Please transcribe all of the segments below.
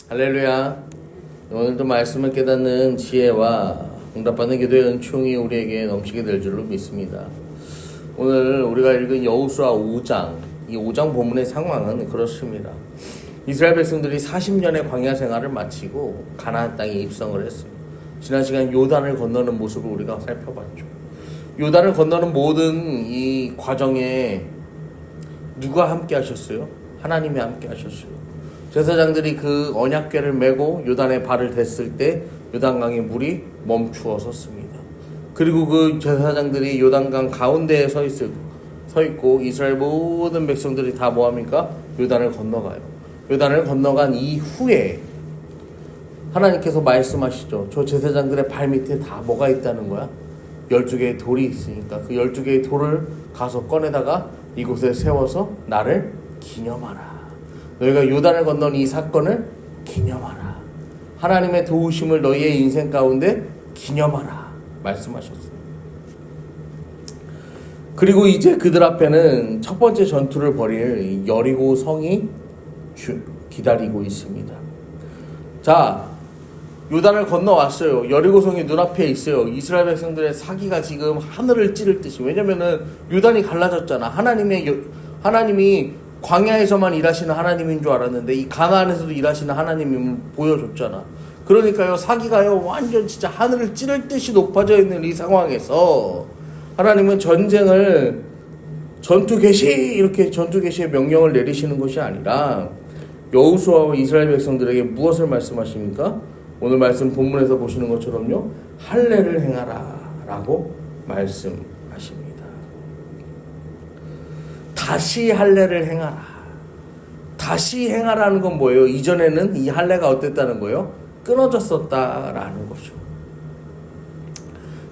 할렐루야. 오늘도 말씀을 깨닫는 지혜와 응답받는 기도의 은총이 우리에게 넘치게 될 줄로 믿습니다. 오늘 우리가 읽은 여호수아 5장, 이 5장 본문의 상황은 그렇습니다. 이스라엘 백성들이 40년의 광야 생활을 마치고 가나안 땅에 입성을 했어요. 지난 시간 요단을 건너는 모습을 우리가 살펴봤죠. 요단을 건너는 모든 이 과정에 누가 함께 하셨어요? 하나님이 함께 하셨어요. 제사장들이 그 언약궤를 메고 요단에 발을 댔을 때 요단강의 물이 멈추어 섰습니다. 그리고 그 제사장들이 요단강 가운데에 서 있고 이스라엘 모든 백성들이 다 뭐합니까? 요단을 건너가요. 요단을 건너간 이후에 하나님께서 말씀하시죠. 저 제사장들의 발 밑에 다 뭐가 있다는 거야? 12개의 돌이 있으니까 그 12개의 돌을 가서 꺼내다가 이곳에 세워서 나를 기념하라. 너희가 요단을 건넌 이 사건을 기념하라. 하나님의 도우심을 너희의 인생 가운데 기념하라 말씀하셨어요. 그리고 이제 그들 앞에는 첫 번째 전투를 벌일 여리고 성이 기다리고 있습니다. 자, 요단을 건너왔어요. 여리고 성이 눈앞에 있어요. 이스라엘 백성들의 사기가 지금 하늘을 찌를 듯이. 왜냐면은 요단이 갈라졌잖아. 하나님이 광야에서만 일하시는 하나님인 줄 알았는데 이 가나안에서도 일하시는 하나님임을 보여줬잖아. 그러니까요, 사기가요 완전 진짜 하늘을 찌를 듯이 높아져 있는 이 상황에서 하나님은 전투 개시의 명령을 내리시는 것이 아니라 여호수아와 이스라엘 백성들에게 무엇을 말씀하십니까? 오늘 말씀 본문에서 보시는 것처럼요, 할례를 행하라 라고 말씀하십니다. 다시 할례를 행하라. 다시 행하라는 건 뭐예요? 이전에는 이 할례가 어땠다는 거예요? 끊어졌었다라는 거죠.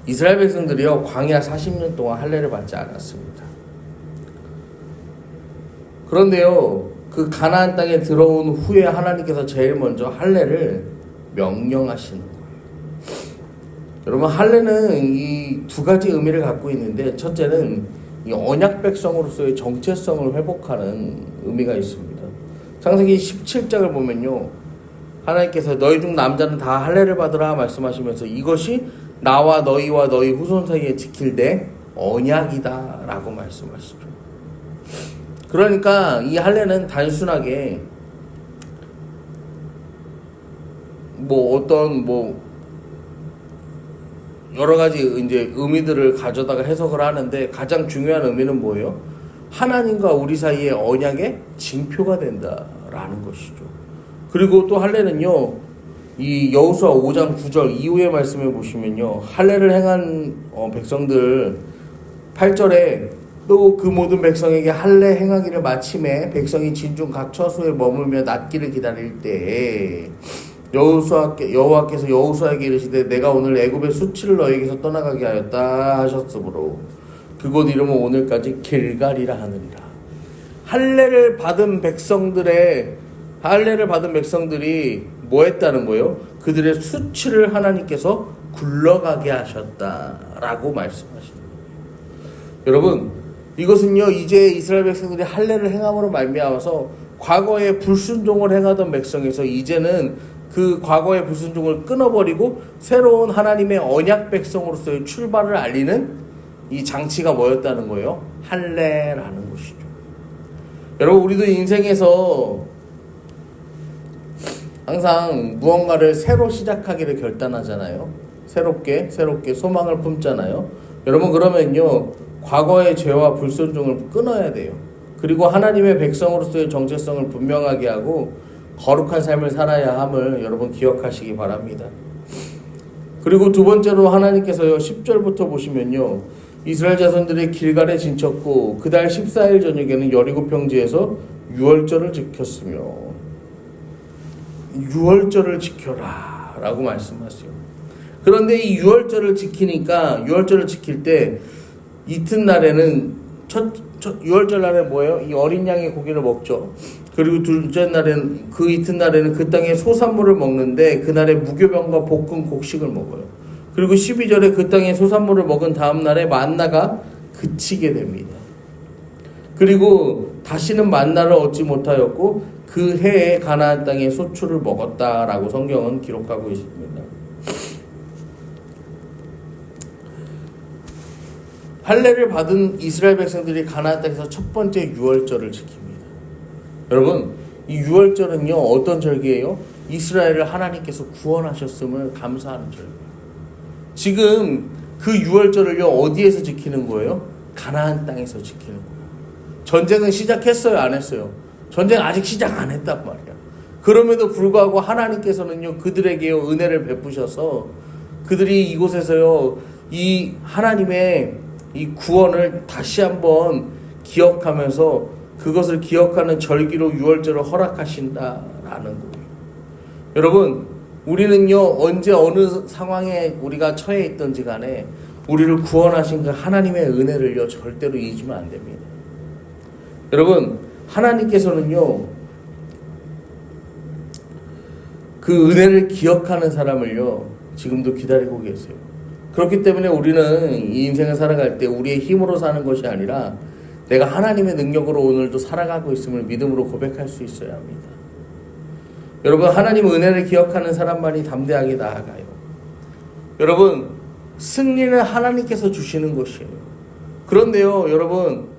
이스라엘 백성들이요, 광야 40년 동안 할례를 받지 않았습니다. 그런데요, 그 가나안 땅에 들어온 후에 하나님께서 제일 먼저 할례를 명령하시는 거예요. 여러분, 할례는 이 두 가지 의미를 갖고 있는데, 첫째는 이 언약 백성으로서의 정체성을 회복하는 의미가 있습니다. 창세기 17장을 보면요, 하나님께서 너희 중 남자는 다 할례를 받으라 말씀하시면서 이것이 나와 너희와 너희 후손 사이에 지킬 내 언약이다 라고 말씀하시죠. 그러니까 이 할례는 단순하게 여러 가지 이제 의미들을 가져다가 해석을 하는데, 가장 중요한 의미는 뭐예요? 하나님과 우리 사이의 언약의 징표가 된다라는 것이죠. 그리고 또 할례는요, 이 여호수아 5장 9절 이후의 말씀을 보시면요, 할례를 행한 백성들 8절에 또 그 모든 백성에게 할례 행하기를 마침에 백성이 진중 각 처소에 머물며 낫기를 기다릴 때에 여호와께서 여호수아에게 이르시되 내가 오늘 애굽의 수치를 너에게서 떠나가게 하였다 하셨으므로 그곳 이름은 오늘까지 길갈이라 하느니라. 할례를 받은 백성들이 뭐 했다는 거예요? 그들의 수치를 하나님께서 굴러가게 하셨다라고 말씀하시는 거예요. 여러분, 이것은요, 이제 이스라엘 백성들이 할례를 행함으로 말미암아서 과거에 불순종을 행하던 백성에서 이제는 그 과거의 불순종을 끊어버리고 새로운 하나님의 언약 백성으로서의 출발을 알리는 이 장치가 뭐였다는 거예요? 할례라는 것이죠. 여러분, 우리도 인생에서 항상 무언가를 새로 시작하기를 결단하잖아요. 새롭게 소망을 품잖아요. 여러분, 그러면요, 과거의 죄와 불순종을 끊어야 돼요. 그리고 하나님의 백성으로서의 정체성을 분명하게 하고 거룩한 삶을 살아야 함을 여러분 기억하시기 바랍니다. 그리고 두 번째로 하나님께서요, 10절부터 보시면요, 이스라엘 자손들이 길갈에 진쳤고 그 달 14일 저녁에는 여리고 평지에서 유월절을 지켰으며 유월절을 지켜라 라고 말씀하세요. 그런데 이 유월절을 지킬 때 이튿날에는 유월절 날에 뭐예요? 이 어린 양의 고기를 먹죠. 그리고 둘째 날에는, 그 이튿날에는 그 땅의 소산물을 먹는데 그날에 무교병과 볶은 곡식을 먹어요. 그리고 12절에 그 땅의 소산물을 먹은 다음 날에 만나가 그치게 됩니다. 그리고 다시는 만나를 얻지 못하였고 그 해에 가나안 땅에 소출을 먹었다라고 성경은 기록하고 있습니다. 할례를 받은 이스라엘 백성들이 가나안 땅에서 첫 번째 유월절을 지킵니다. 여러분, 이 유월절은요, 어떤 절기예요? 이스라엘을 하나님께서 구원하셨음을 감사하는 절기예요. 지금 그 유월절을요, 어디에서 지키는 거예요? 가나안 땅에서 지키는 거예요. 전쟁은 시작했어요, 안 했어요? 전쟁 아직 시작 안 했단 말이야. 그럼에도 불구하고 하나님께서는요, 그들에게요, 은혜를 베푸셔서 그들이 이곳에서요, 이 하나님의 이 구원을 다시 한번 기억하면서 그것을 기억하는 절기로 유월절을 허락하신다라는 거예요. 여러분, 우리는요, 언제 어느 상황에 우리가 처해 있든지 간에 우리를 구원하신 그 하나님의 은혜를요, 절대로 잊으면 안 됩니다. 여러분, 하나님께서는요, 그 은혜를 기억하는 사람을요, 지금도 기다리고 계세요. 그렇기 때문에 우리는 이 인생을 살아갈 때 우리의 힘으로 사는 것이 아니라 내가 하나님의 능력으로 오늘도 살아가고 있음을 믿음으로 고백할 수 있어야 합니다. 여러분, 하나님 은혜를 기억하는 사람만이 담대하게 나아가요. 여러분, 승리는 하나님께서 주시는 것이에요. 그런데요, 여러분,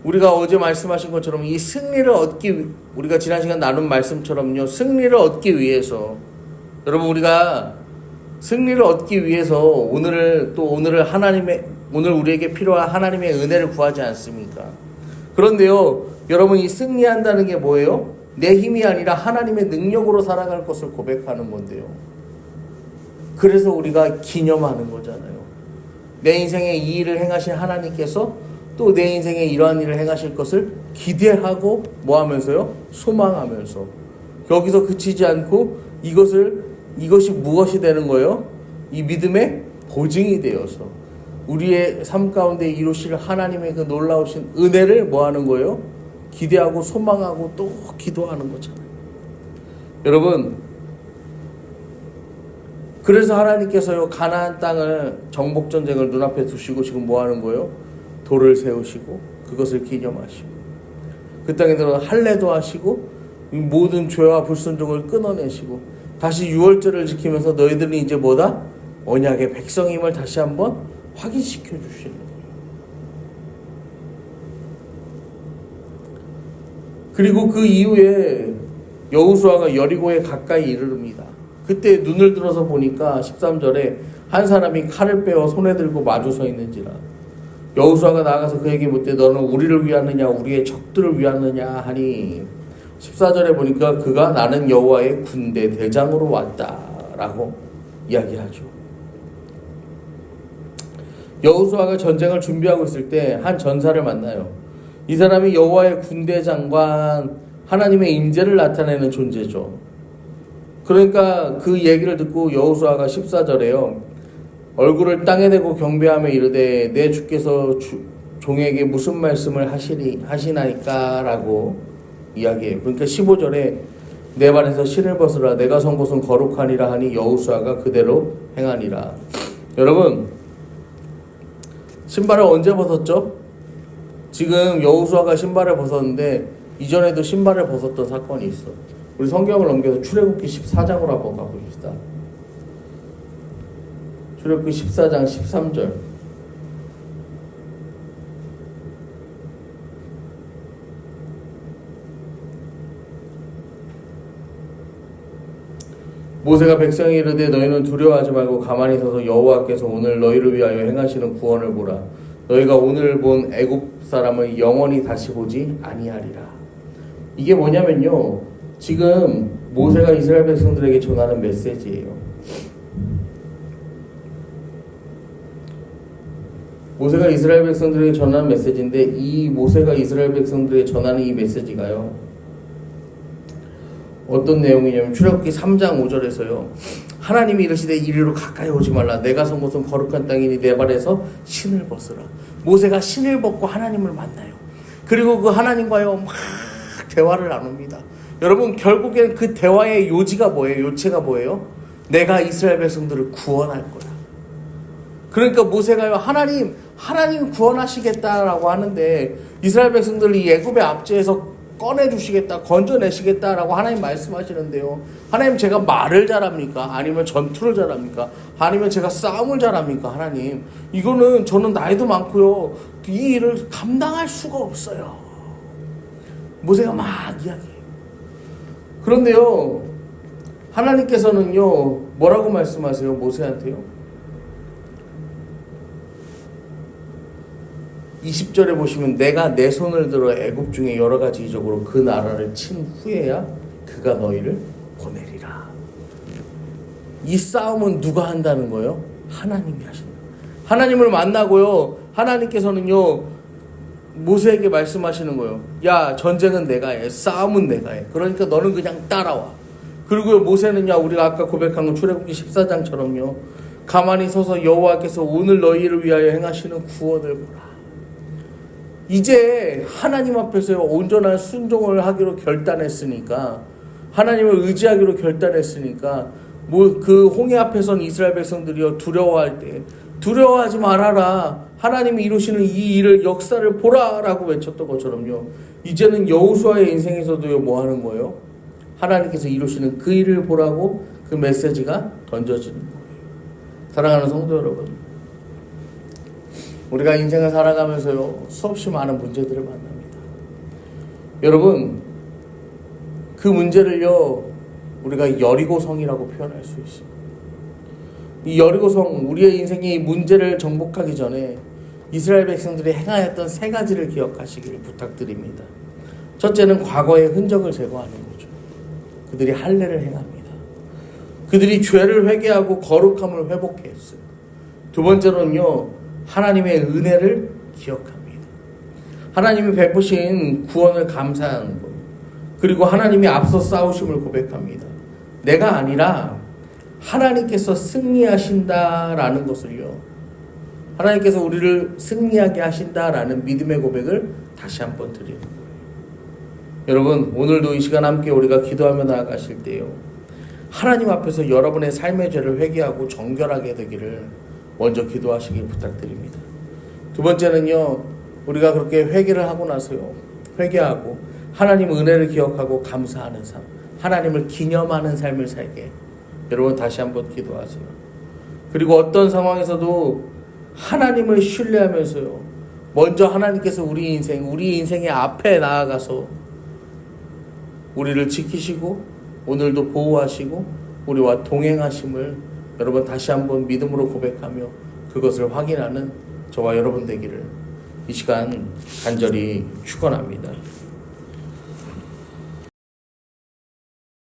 우리가 어제 말씀하신 것처럼 이 승리를 우리가 지난 시간 나눈 말씀처럼요, 승리를 얻기 위해서, 여러분, 우리가 승리를 얻기 위해서 오늘 우리에게 필요한 하나님의 은혜를 구하지 않습니까? 그런데요, 여러분, 이 승리한다는 게 뭐예요? 내 힘이 아니라 하나님의 능력으로 살아갈 것을 고백하는 건데요. 그래서 우리가 기념하는 거잖아요. 내 인생에 이 일을 행하신 하나님께서 또 내 인생에 이러한 일을 행하실 것을 기대하고 뭐 하면서요? 소망하면서. 여기서 그치지 않고 이것이 무엇이 되는 거예요? 이 믿음의 보증이 되어서 우리의 삶 가운데 이루실 하나님의 그 놀라우신 은혜를 뭐 하는 거예요? 기대하고 소망하고 또 기도하는 거잖아요. 여러분, 그래서 하나님께서요, 가나안 땅을 정복전쟁을 눈앞에 두시고 지금 뭐 하는 거예요? 돌을 세우시고 그것을 기념하시고 그 땅에 들어 할례도 하시고 모든 죄와 불순종을 끊어내시고 다시 유월절을 지키면서 너희들은 이제 뭐다? 언약의 백성임을 다시 한번 확인시켜 주시는 거예요. 그리고 그 이후에 여호수아가 여리고에 가까이 이르릅니다. 그때 눈을 들어서 보니까 13절에 한 사람이 칼을 빼어 손에 들고 마주 서 있는지라. 여호수아가 나아가서 그에게 묻되 너는 우리를 위하느냐 우리의 적들을 위하느냐 하니 14절에 보니까 그가 나는 여호와의 군대 대장으로 왔다라고 이야기하죠. 여호수아가 전쟁을 준비하고 있을 때 한 전사를 만나요. 이 사람이 여호와의 군대 장관, 하나님의 임재를 나타내는 존재죠. 그러니까 그 얘기를 듣고 여호수아가 14절에요. 얼굴을 땅에 대고 경배하며 이르되 내 주께서 종에게 무슨 말씀을 하시나이까 라고 이야기해요. 그러니까 15절에 내 발에서 신을 벗으라 내가 선 곳은 거룩하니라 하니 여호수아가 그대로 행하니라. 여러분, 신발을 언제 벗었죠? 지금 여호수아가 신발을 벗었는데 이전에도 신발을 벗었던 사건이 있어. 우리 성경을 넘겨서 출애굽기 14장으로 한번 가보십시다. 출애굽기 14장 13절. 모세가 백성이 이르되 너희는 두려워하지 말고 가만히 서서 여호와께서 오늘 너희를 위하여 행하시는 구원을 보라. 너희가 오늘 본 애굽 사람을 영원히 다시 보지 아니하리라. 이게 뭐냐면요, 지금 모세가 이스라엘 백성들에게 전하는 메시지예요. 모세가 이스라엘 백성들에게 전하는 메시지인데 이 모세가 이스라엘 백성들에게 전하는 이 메시지가요, 어떤 내용이냐면 출애굽기 3장 5절에서요. 하나님이 이르시되 이리로 가까이 오지 말라. 내가 선 곳은 거룩한 땅이니 내 발에서 신을 벗으라. 모세가 신을 벗고 하나님을 만나요. 그리고 그 하나님과요 막 대화를 나눕니다. 여러분, 결국엔 그 대화의 요지가 뭐예요? 요체가 뭐예요? 내가 이스라엘 백성들을 구원할 거야. 그러니까 모세가요 하나님 구원하시겠다라고 하는데 이스라엘 백성들이 애굽의 압제에서 꺼내주시겠다, 건져내시겠다라고 하나님 말씀하시는데요. 하나님, 제가 말을 잘합니까? 아니면 전투를 잘합니까? 아니면 제가 싸움을 잘합니까? 하나님, 이거는 저는 나이도 많고요, 이 일을 감당할 수가 없어요. 모세가 막 이야기해요. 그런데요, 하나님께서는요, 뭐라고 말씀하세요? 모세한테요. 20절에 보시면 내가 내 손을 들어 애굽 중에 여러 가지 이적으로 그 나라를 친 후에야 그가 너희를 보내리라. 이 싸움은 누가 한다는 거예요? 하나님이 하신다. 하나님을 만나고요, 하나님께서는요 모세에게 말씀하시는 거예요. 야, 전쟁은 내가 해, 싸움은 내가 해. 그러니까 너는 그냥 따라와. 그리고 모세는요, 우리가 아까 고백한 출애굽기 14장처럼요 가만히 서서 여호와께서 오늘 너희를 위하여 행하시는 구원을 보라. 이제 하나님 앞에서 온전한 순종을 하기로 결단했으니까, 하나님을 의지하기로 결단했으니까, 그 홍해 앞에선 이스라엘 백성들이요 두려워할 때 두려워하지 말아라, 하나님이 이루시는 이 일을, 역사를 보라라고 외쳤던 것처럼요, 이제는 여호수아의 인생에서도요 뭐 하는 거예요? 하나님께서 이루시는 그 일을 보라고 그 메시지가 던져지는 거예요. 사랑하는 성도 여러분, 우리가 인생을 살아가면서요 수없이 많은 문제들을 만납니다. 여러분, 그 문제를요 우리가 여리고성이라고 표현할 수 있습니다. 이 여리고성, 우리의 인생이 문제를 정복하기 전에 이스라엘 백성들이 행하였던 세 가지를 기억하시기를 부탁드립니다. 첫째는 과거의 흔적을 제거하는 거죠. 그들이 할례를 행합니다. 그들이 죄를 회개하고 거룩함을 회복했어요. 두 번째로는요, 하나님의 은혜를 기억합니다. 하나님이 베푸신 구원을 감사하는 거예요. 그리고 하나님이 앞서 싸우심을 고백합니다. 내가 아니라 하나님께서 승리하신다라는 것을요, 하나님께서 우리를 승리하게 하신다라는 믿음의 고백을 다시 한번 드리는 거예요. 여러분, 오늘도 이 시간 함께 우리가 기도하며 나아가실 때요, 하나님 앞에서 여러분의 삶의 죄를 회개하고 정결하게 되기를 먼저 기도하시길 부탁드립니다. 두 번째는요, 우리가 그렇게 회개를 하고 나서요, 회개하고 하나님 은혜를 기억하고 감사하는 삶, 하나님을 기념하는 삶을 살게 여러분 다시 한번 기도하세요. 그리고 어떤 상황에서도 하나님을 신뢰하면서요, 먼저 하나님께서 우리 인생의 앞에 나아가서 우리를 지키시고 오늘도 보호하시고 우리와 동행하심을 여러분 다시 한번 믿음으로 고백하며 그것을 확인하는 저와 여러분 되기를 이 시간 간절히 축원합니다.